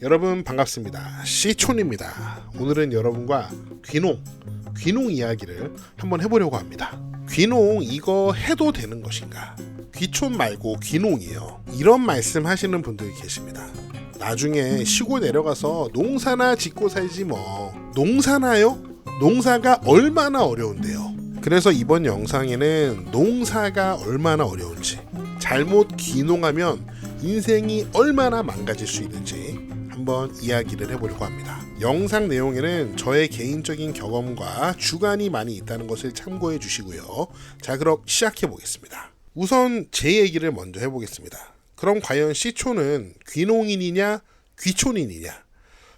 여러분 반갑습니다. 시촌입니다. 오늘은 여러분과 귀농 이야기를 한번 해보려고 합니다. 귀농 이거 해도 되는 것인가? 귀촌 말고 귀농이요. 이런 말씀 하시는 분들이 계십니다. 나중에 시골 내려가서 농사나 짓고 살지 뭐. 농사나요? 농사가 얼마나 어려운데요. 그래서 이번 영상에는 농사가 얼마나 어려운지, 잘못 귀농하면 인생이 얼마나 망가질 수 있는지 한번 이야기를 해보려고 합니다. 영상 내용에는 저의 개인적인 경험과 주관이 많이 있다는 것을 참고해 주시고요. 자, 그럼 시작해 보겠습니다. 우선 제 얘기를 먼저 해보겠습니다. 그럼 과연 시촌은 귀농인이냐 귀촌인이냐?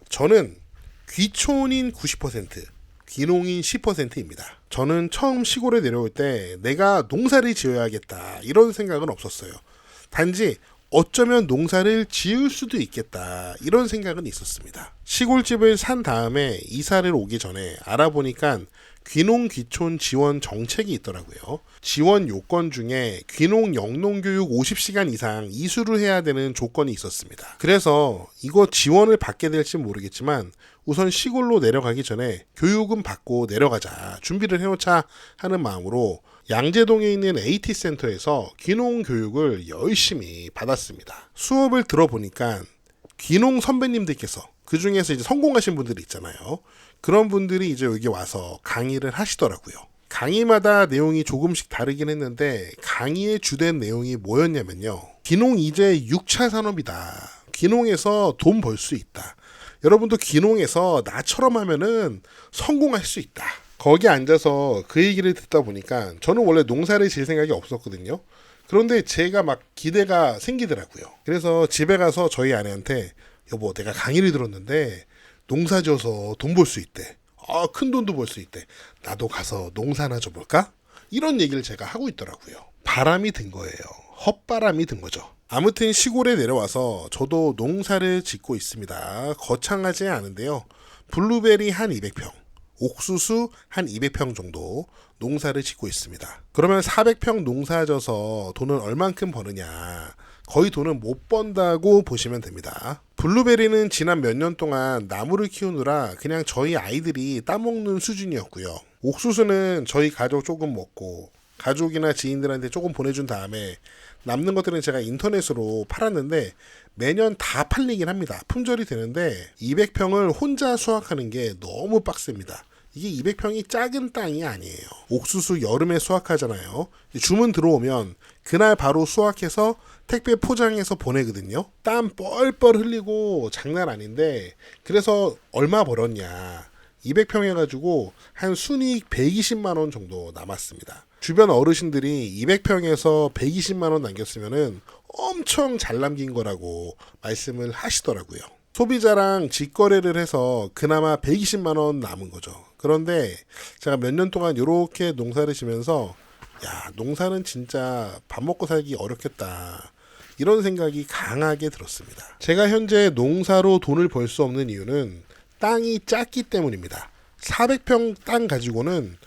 저는 귀촌인 90%, 귀농인 10%입니다. 저는 처음 시골에 내려올 때 내가 농사를 지어야겠다 이런 생각은 없었어요. 단지 어쩌면 농사를 지을 수도 있겠다 이런 생각은 있었습니다. 시골집을 산 다음에 이사를 오기 전에 알아보니까 귀농 귀촌 지원 정책이 있더라고요. 지원 요건 중에 귀농 영농교육 50시간 이상 이수를 해야 되는 조건이 있었습니다. 그래서 이거 지원을 받게 될지 모르겠지만 우선 시골로 내려가기 전에 교육은 받고 내려가자, 준비를 해놓자 하는 마음으로 양재동에 있는 AT센터에서 귀농 교육을 열심히 받았습니다. 수업을 들어보니까 귀농 선배님들께서, 그 중에서 이제 성공하신 분들이 있잖아요. 그런 분들이 이제 여기 와서 강의를 하시더라고요. 강의마다 내용이 조금씩 다르긴 했는데 강의의 주된 내용이 뭐였냐면요. 귀농 이제 6차 산업이다. 귀농에서 돈 벌 수 있다. 여러분도 귀농에서 나처럼 하면은 성공할 수 있다. 거기 앉아서 그 얘기를 듣다 보니까 저는 원래 농사를 지을 생각이 없었거든요. 그런데 제가 막 기대가 생기더라고요. 그래서 집에 가서 저희 아내한테 여보, 내가 강의를 들었는데 농사 지어서 돈 벌 수 있대. 큰 돈도 벌 수 있대. 나도 가서 농사나 줘볼까? 이런 얘기를 제가 하고 있더라고요. 바람이 든 거예요. 헛바람이 든 거죠. 아무튼 시골에 내려와서 저도 농사를 짓고 있습니다. 거창하지 않은데요. 블루베리 한 200평, 옥수수 한 200평 정도 농사를 짓고 있습니다. 그러면 400평 농사 져서 돈은 얼만큼 버느냐? 거의 돈을 못 번다고 보시면 됩니다. 블루베리는 지난 몇 년 동안 나무를 키우느라 그냥 저희 아이들이 따먹는 수준이었고요. 옥수수는 저희 가족 조금 먹고 가족이나 지인들한테 조금 보내준 다음에 남는 것들은 제가 인터넷으로 팔았는데 매년 다 팔리긴 합니다. 품절이 되는데 200평을 혼자 수확하는 게 너무 빡셉니다. 이게 200평이 작은 땅이 아니에요. 옥수수 여름에 수확하잖아요. 주문 들어오면 그날 바로 수확해서 택배 포장해서 보내거든요. 땀 뻘뻘 흘리고 장난 아닌데, 그래서 얼마 벌었냐. 200평 해가지고 한 순이익 120만 원 정도 남았습니다. 주변 어르신들이 200평에서 120만 원 남겼으면은 엄청 잘 남긴 거라고 말씀을 하시더라고요. 소비자랑 직거래를 해서 그나마 120만 원 남은 거죠. 그런데 제가 몇 년 동안 이렇게 농사를 지면서 야, 농사는 진짜 밥 먹고 살기 어렵겠다. 이런 생각이 강하게 들었습니다. 제가 현재 농사로 돈을 벌 수 없는 이유는 땅이 작기 때문입니다. 400평 땅 가지고는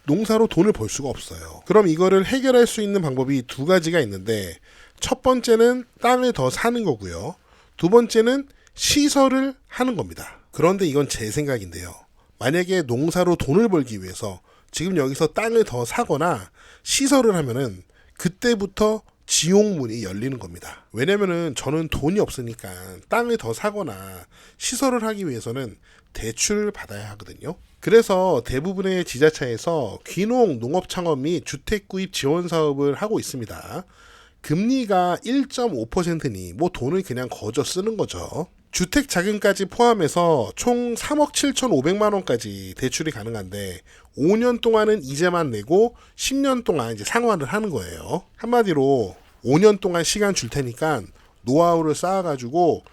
농사로 돈을 벌 수가 없어요. 그럼 이거를 해결할 수 있는 방법이 두 가지가 있는데, 첫 번째는 땅을 더 사는 거고요. 두 번째는 시설을 하는 겁니다. 그런데 이건 제 생각인데요. 만약에 농사로 돈을 벌기 위해서 지금 여기서 땅을 더 사거나 시설을 하면은 그때부터 지옥문이 열리는 겁니다. 왜냐면은 저는 돈이 없으니까 땅을 더 사거나 시설을 하기 위해서는 대출을 받아야 하거든요. 그래서 대부분의 지자체에서 귀농 농업창업 및 주택구입 지원 사업을 하고 있습니다. 금리가 1.5%니 뭐 돈을 그냥 거저 쓰는 거죠. 주택 자금까지 포함해서 총 3억 7,500만 원까지 대출이 가능한데 5년 동안은 이자만 내고 10년 동안 이제 상환을 하는 거예요. 한마디로 5년 동안 시간 줄 테니까 노하우를 쌓아가지고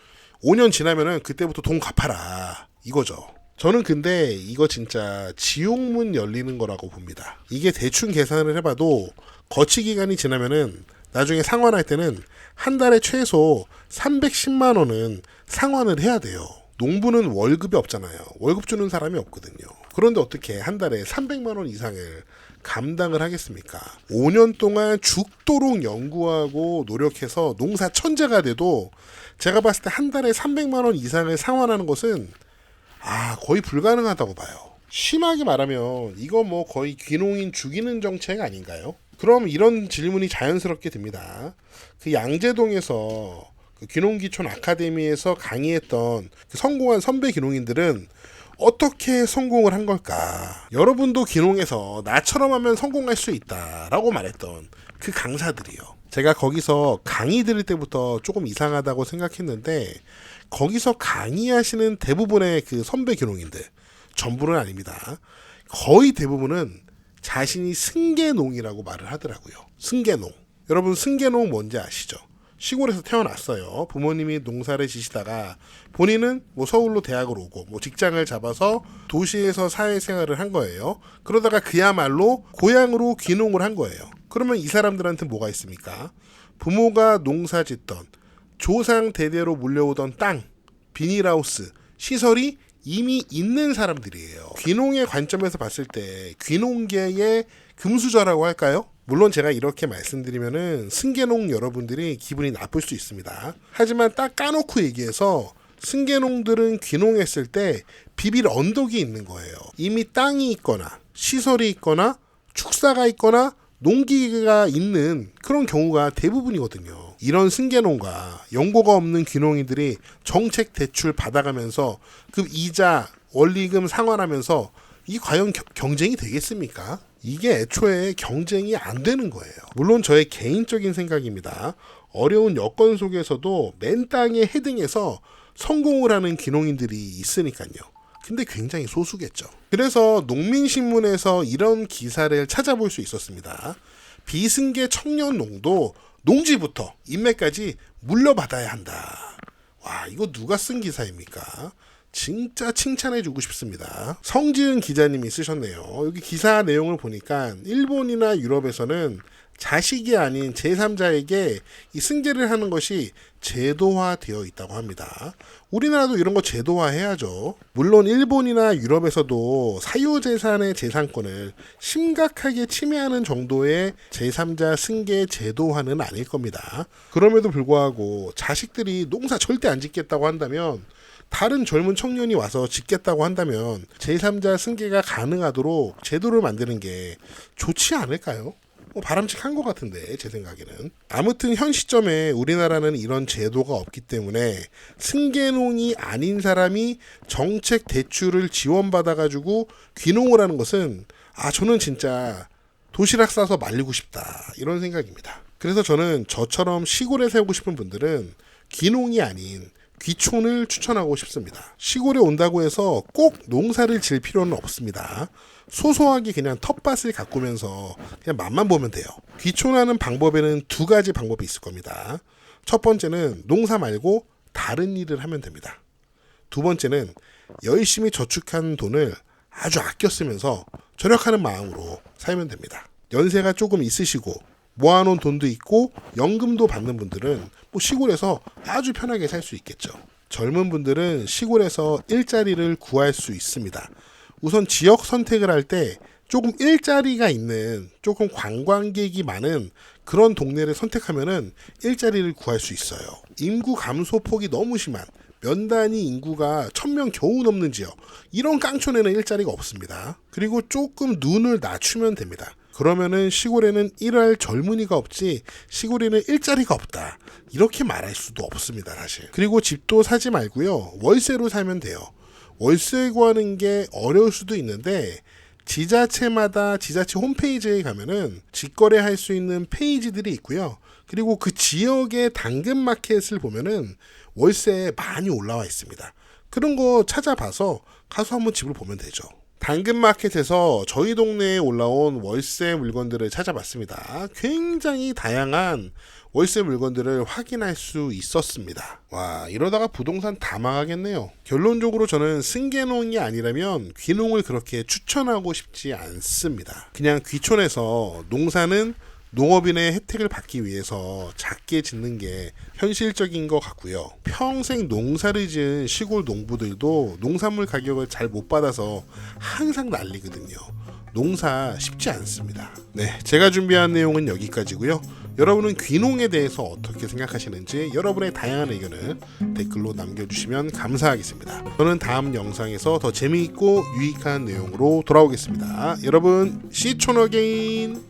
5년 지나면은 그때부터 돈 갚아라 이거죠. 저는 근데 이거 진짜 지옥문 열리는 거라고 봅니다. 이게 대충 계산을 해봐도 거치 기간이 지나면은 나중에 상환할 때는 한 달에 최소 310만 원은 상환을 해야 돼요. 농부는 월급이 없잖아요. 월급 주는 사람이 없거든요. 그런데 어떻게 한 달에 300만 원 이상을 감당을 하겠습니까? 5년 동안 죽도록 연구하고 노력해서 농사 천재가 돼도 제가 봤을 때 한 달에 300만 원 이상을 상환하는 것은 거의 불가능하다고 봐요. 심하게 말하면 이거 뭐 거의 귀농인 죽이는 정책 아닌가요? 그럼 이런 질문이 자연스럽게 듭니다. 그 양재동에서 그 귀농귀촌 아카데미에서 강의했던 그 성공한 선배 귀농인들은 어떻게 성공을 한 걸까? 여러분도 귀농해서 나처럼 하면 성공할 수 있다라고 말했던 그 강사들이요. 제가 거기서 강의 들을 때부터 조금 이상하다고 생각했는데 거기서 강의하시는 대부분의 그 선배 귀농인들, 전부는 아닙니다. 거의 대부분은 자신이 승계농이라고 말을 하더라고요. 승계농. 여러분 승계농 뭔지 아시죠? 시골에서 태어났어요. 부모님이 농사를 지시다가 본인은 뭐 서울로 대학을 오고 뭐 직장을 잡아서 도시에서 사회생활을 한 거예요. 그러다가 그야말로 고향으로 귀농을 한 거예요. 그러면 이 사람들한테 뭐가 있습니까? 부모가 농사 짓던 조상 대대로 물려오던 땅, 비닐하우스, 시설이 이미 있는 사람들이에요. 귀농의 관점에서 봤을 때 귀농계의 금수저라고 할까요? 물론 제가 이렇게 말씀드리면은 승계농 여러분들이 기분이 나쁠 수 있습니다. 하지만 딱 까놓고 얘기해서 승계농들은 귀농했을 때 비빌 언덕이 있는 거예요. 이미 땅이 있거나 시설이 있거나 축사가 있거나 농기가 있는 그런 경우가 대부분이거든요. 이런 승계농과 연고가 없는 귀농인들이 정책 대출 받아가면서 그 이자 원리금 상환하면서 이 과연 경쟁이 되겠습니까? 이게 애초에 경쟁이 안 되는 거예요. 물론 저의 개인적인 생각입니다. 어려운 여건 속에서도 맨 땅에 헤딩해서 성공을 하는 귀농인들이 있으니까요. 근데 굉장히 소수겠죠. 그래서 농민신문에서 이런 기사를 찾아볼 수 있었습니다. 비승계 청년농도 농지부터 인맥까지 물려받아야 한다. 와, 이거 누가 쓴 기사입니까? 진짜 칭찬해주고 싶습니다. 성지은 기자님이 쓰셨네요. 여기 기사 내용을 보니까 일본이나 유럽에서는 자식이 아닌 제3자에게 이 승계를 하는 것이 제도화되어 있다고 합니다. 우리나라도 이런 거 제도화해야죠. 물론 일본이나 유럽에서도 사유재산의 재산권을 심각하게 침해하는 정도의 제3자 승계 제도화는 아닐 겁니다. 그럼에도 불구하고 자식들이 농사 절대 안 짓겠다고 한다면 다른 젊은 청년이 와서 짓겠다고 한다면 제3자 승계가 가능하도록 제도를 만드는 게 좋지 않을까요? 바람직한 것 같은데 제 생각에는. 아무튼 현 시점에 우리나라는 이런 제도가 없기 때문에 승계농이 아닌 사람이 정책 대출을 지원받아가지고 귀농을 하는 것은 저는 진짜 도시락 싸서 말리고 싶다 이런 생각입니다. 그래서 저는 저처럼 시골에 살고 싶은 분들은 귀농이 아닌 귀촌을 추천하고 싶습니다. 시골에 온다고 해서 꼭 농사를 지을 필요는 없습니다. 소소하게 그냥 텃밭을 가꾸면서 그냥 맛만 보면 돼요. 귀촌하는 방법에는 두 가지 방법이 있을 겁니다. 첫 번째는 농사 말고 다른 일을 하면 됩니다. 두 번째는 열심히 저축한 돈을 아주 아껴 쓰면서 절약하는 마음으로 살면 됩니다. 연세가 조금 있으시고 모아놓은 돈도 있고 연금도 받는 분들은 시골에서 아주 편하게 살 수 있겠죠. 젊은 분들은 시골에서 일자리를 구할 수 있습니다. 우선 지역 선택을 할 때 조금 일자리가 있는 조금 관광객이 많은 그런 동네를 선택하면은 일자리를 구할 수 있어요. 인구 감소폭이 너무 심한 면 단위 인구가 1000명 겨우 넘는 지역, 이런 깡촌에는 일자리가 없습니다. 그리고 조금 눈을 낮추면 됩니다. 그러면은 시골에는 일할 젊은이가 없지 시골에는 일자리가 없다 이렇게 말할 수도 없습니다 사실. 그리고 집도 사지 말고요 월세로 살면 돼요. 월세 구하는 게 어려울 수도 있는데 지자체마다 지자체 홈페이지에 가면은 직거래할 수 있는 페이지들이 있고요. 그리고 그 지역의 당근마켓을 보면은 월세에 많이 올라와 있습니다. 그런 거 찾아봐서 가서 한번 집을 보면 되죠. 당근마켓에서 저희 동네에 올라온 월세 물건들을 찾아봤습니다. 굉장히 다양한 월세 물건들을 확인할 수 있었습니다. 와, 이러다가 부동산 다 망하겠네요. 결론적으로 저는 승계농이 아니라면 귀농을 그렇게 추천하고 싶지 않습니다. 그냥 귀촌에서 농사는 농업인의 혜택을 받기 위해서 작게 짓는 게 현실적인 것 같고요. 평생 농사를 지은 시골 농부들도 농산물 가격을 잘 못 받아서 항상 난리거든요. 농사 쉽지 않습니다. 네, 제가 준비한 내용은 여기까지고요. 여러분은 귀농에 대해서 어떻게 생각하시는지 여러분의 다양한 의견을 댓글로 남겨주시면 감사하겠습니다. 저는 다음 영상에서 더 재미있고 유익한 내용으로 돌아오겠습니다. 여러분, 시촌 어게인!